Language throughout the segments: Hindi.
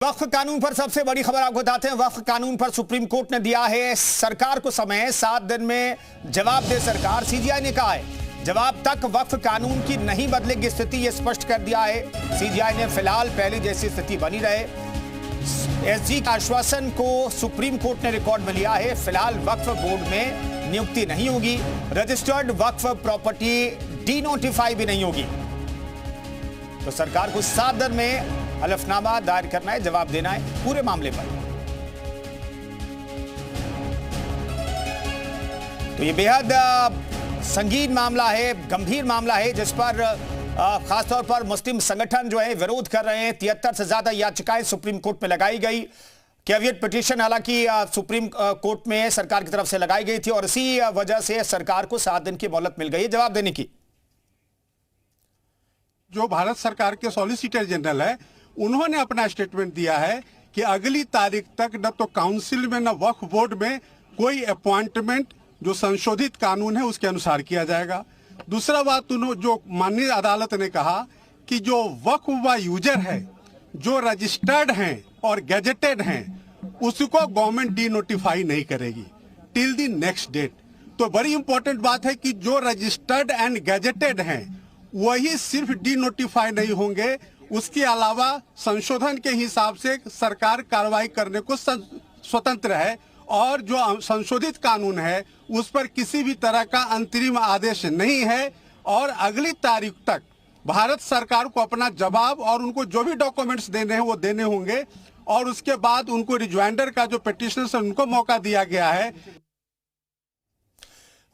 वक्फ कानून पर सबसे बड़ी खबर आपको बताते हैं। वक्फ कानून पर सुप्रीम कोर्ट ने दिया है सरकार को समय, 7 दिन में जवाब दे सरकार। सीजीआई ने कहा है जवाब तक वक्फ कानून की नहीं बदलेगी स्थिति, यह स्पष्ट कर दिया है सीजीआई ने। फिलहाल पहले जैसी स्थिति बनी रहे, एसजी के आश्वासन को सुप्रीम कोर्ट ने रिकॉर्ड में लिया है। फिलहाल वक्फ बोर्ड में नियुक्ति नहीं होगी, रजिस्टर्ड वक्फ प्रॉपर्टी डीनोटिफाई भी नहीं होगी। तो सरकार को 7 दिन में हलफनामा दायर करना है, जवाब देना है पूरे मामले पर। तो ये बेहद संगीन मामला है, गंभीर मामला है, जिस पर खासतौर पर मुस्लिम संगठन जो है विरोध कर रहे हैं। 73 से ज्यादा याचिकाएं सुप्रीम कोर्ट में लगाई गई। कैविएट पिटीशन हालांकि सुप्रीम कोर्ट में सरकार की तरफ से लगाई गई थी और इसी वजह से सरकार को 7 दिन की मोहलत मिल गई है जवाब देने की। जो भारत सरकार के सॉलिसिटर जनरल है, उन्होंने अपना स्टेटमेंट दिया है कि अगली तारीख तक न तो काउंसिल में न वक्फ बोर्ड में कोई अपॉइंटमेंट जो संशोधित कानून है उसके अनुसार किया जाएगा। दूसरा बात, जो माननीय अदालत ने कहा कि जो वक्फ व यूजर है, जो रजिस्टर्ड हैं और गैजेटेड हैं, उसको गवर्नमेंट डी नोटिफाई नहीं करेगी टिल द नेक्स्ट डेट। तो बड़ी इंपॉर्टेंट बात है कि जो रजिस्टर्ड एंड गैजेटेड हैं वही सिर्फ डी नोटिफाई नहीं होंगे, उसके अलावा संशोधन के हिसाब से सरकार कार्रवाई करने को स्वतंत्र है और जो संशोधित कानून है उस पर किसी भी तरह का अंतरिम आदेश नहीं है। और अगली तारीख तक भारत सरकार को अपना जवाब और उनको जो भी डॉक्यूमेंट्स देने हैं वो देने होंगे और उसके बाद उनको रिज्वाइंडर का जो पिटीशनर्स है उनको मौका दिया गया है।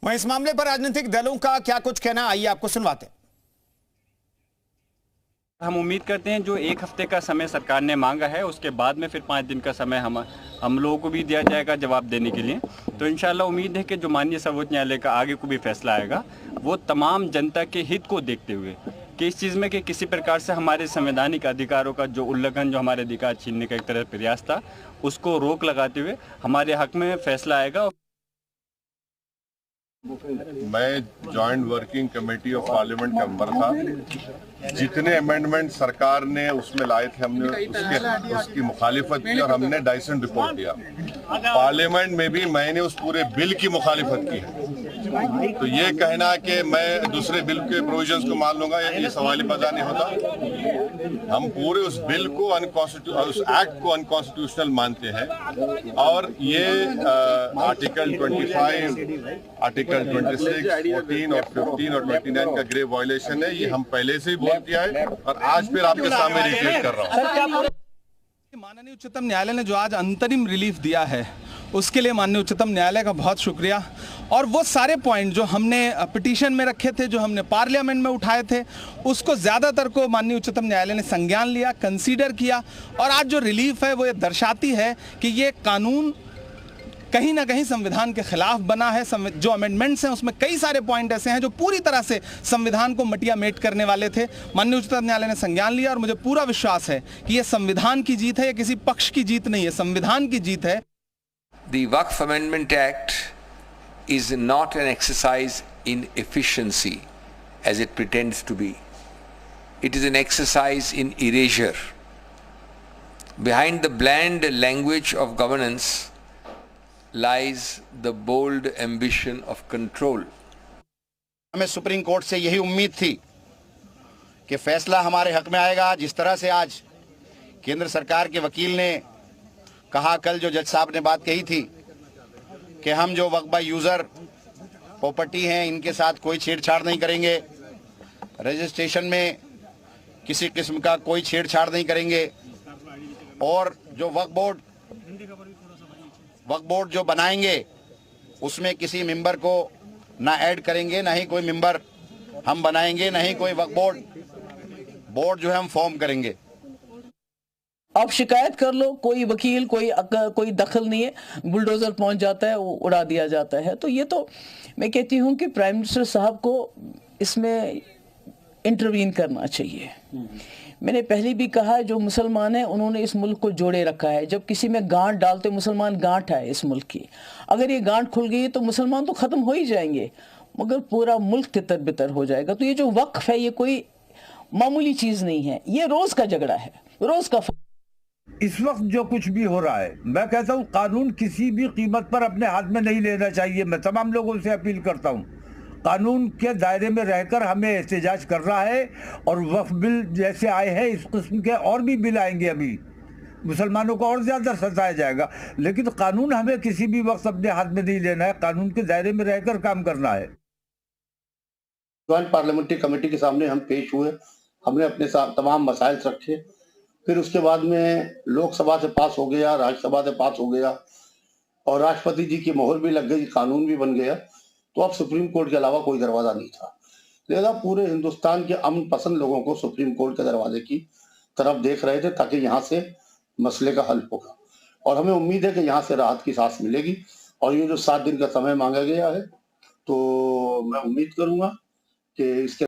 वहीं इस मामले पर राजनीतिक दलों का क्या कुछ कहना, आइए आपको सुनवाते हैं। हम उम्मीद करते हैं जो 1 हफ्ते का समय सरकार ने मांगा है उसके बाद में फिर 5 दिन का समय हम लोगों को भी दिया जाएगा जवाब देने के लिए। तो इंशाल्लाह उम्मीद है कि जो माननीय सर्वोच्च न्यायालय का आगे को भी फैसला आएगा वो तमाम जनता के हित को देखते हुए कि इस चीज़ में कि किसी प्रकार से हमारे संवैधानिक अधिकारों का जो उल्लंघन, जो हमारे अधिकार छीनने का एक तरह प्रयास था, उसको रोक लगाते हुए हमारे हक में फैसला आएगा। मैं joint working committee of parliament का मेंबर था। जितने अमेंडमेंट सरकार ने उसमें लाए थे हमने उसकी मुखालिफत की और हमने डाइसेंट रिपोर्ट दिया। पार्लियामेंट में भी मैंने उस पूरे बिल की मुखालिफत की। तो ये कहना कि मैं दूसरे बिल के प्रोविजंस को मान लूंगा, ये सवाल पैदा नहीं होता। हम पूरे उस बिल को उस एक्ट को अनकॉन्स्टिट्यूशनल मानते हैं और ये आर्टिकल 25, आर्टिकल 26, 14 और 15 और 29 का ग्रेव वायलेशन है। ये हम पहले से ही बोल दिया है और आज फिर आपके सामने रिपीट कर रहा हूँ। माननीय उच्चतम न्यायालय ने जो आज अंतरिम रिलीफ दिया है उसके लिए माननीय उच्चतम न्यायालय का बहुत शुक्रिया। और वो सारे पॉइंट जो हमने पिटीशन में रखे थे, जो हमने पार्लियामेंट में उठाए थे, उसको ज़्यादातर को माननीय उच्चतम न्यायालय ने संज्ञान लिया, कंसीडर किया। और आज जो रिलीफ है वो ये दर्शाती है कि ये कानून कहीं ना कहीं संविधान के खिलाफ बना है। जो अमेंडमेंट्स हैं उसमें कई सारे पॉइंट ऐसे हैं जो पूरी तरह से संविधान को मटिया मेट करने वाले थे। माननीय उच्चतम न्यायालय ने संज्ञान लिया और मुझे पूरा विश्वास है कि ये संविधान की जीत है, ये किसी पक्ष की जीत नहीं है, संविधान की जीत है। The Waqf Amendment Act is not an exercise in efficiency as it pretends to be. It is an exercise in erasure. Behind the bland language of governance lies the bold ambition of control. हमें सुप्रीम कोर्ट से यही उम्मीद थी कि फैसला हमारे हक में आएगा। जिस तरह से आज केंद्र सरकार के वकील ने कहा, कल जो जज साहब ने बात कही थी कि हम जो वक्फ बाय यूजर प्रॉपर्टी हैं इनके साथ कोई छेड़छाड़ नहीं करेंगे, रजिस्ट्रेशन में किसी किस्म का कोई छेड़छाड़ नहीं करेंगे और जो वक्फ बोर्ड जो बनाएंगे उसमें किसी मेंबर को ना ऐड करेंगे, ना ही कोई मेंबर हम बनाएंगे, ना ही कोई वक्फ बोर्ड जो है हम फॉर्म करेंगे। आप शिकायत कर लो, कोई वकील कोई दखल नहीं है, बुलडोजर पहुंच जाता है, वो उड़ा दिया जाता है। तो ये तो मैं कहती हूं कि प्राइम मिनिस्टर साहब को इसमें इंटरवीन करना चाहिए। मैंने पहले भी कहा, जो मुसलमान हैं उन्होंने इस मुल्क को जोड़े रखा है। जब किसी में गांठ डालते, मुसलमान गांठ है इस मुल्क की, अगर ये गांठ खुल गई तो मुसलमान तो ख़त्म हो ही जाएंगे मगर पूरा मुल्क तितर बितर हो जाएगा। तो ये जो वक्फ है ये कोई मामूली चीज़ नहीं है, ये रोज़ का झगड़ा है, रोज़ का इस वक्त जो कुछ भी हो रहा है, मैं कहता हूं कानून किसी भी कीमत पर अपने हाथ में नहीं लेना चाहिए। मैं तमाम लोगों से अपील करता हूं, कानून के दायरे में रहकर हमें एहतजाज कर रहा है। और वक्फ बिल जैसे आए हैं, इस किस्म के और भी बिल आएंगे, अभी मुसलमानों को और ज्यादा सताया जाएगा, लेकिन कानून हमें किसी भी वक्त अपने हाथ में नहीं लेना है, कानून के दायरे में रहकर काम करना है। ज्वाइंट पार्लियामेंट्री कमेटी के सामने हम पेश हुए, हमने अपने साथ तमाम मसाइल रखे, फिर उसके बाद में लोकसभा से पास हो गया, राज्यसभा से पास हो गया और राष्ट्रपति जी की मोहर भी लग गई, कानून भी बन गया। तो अब सुप्रीम कोर्ट के अलावा कोई दरवाजा नहीं था। लिहाजा पूरे हिंदुस्तान के अमन पसंद लोगों को सुप्रीम कोर्ट के दरवाजे की तरफ देख रहे थे, ताकि यहाँ से मसले का हल होगा। और हमें उम्मीद है कि यहाँ से राहत की सांस मिलेगी। और ये जो 7 दिन का समय मांगा गया है, तो मैं उम्मीद करूंगा कि इसके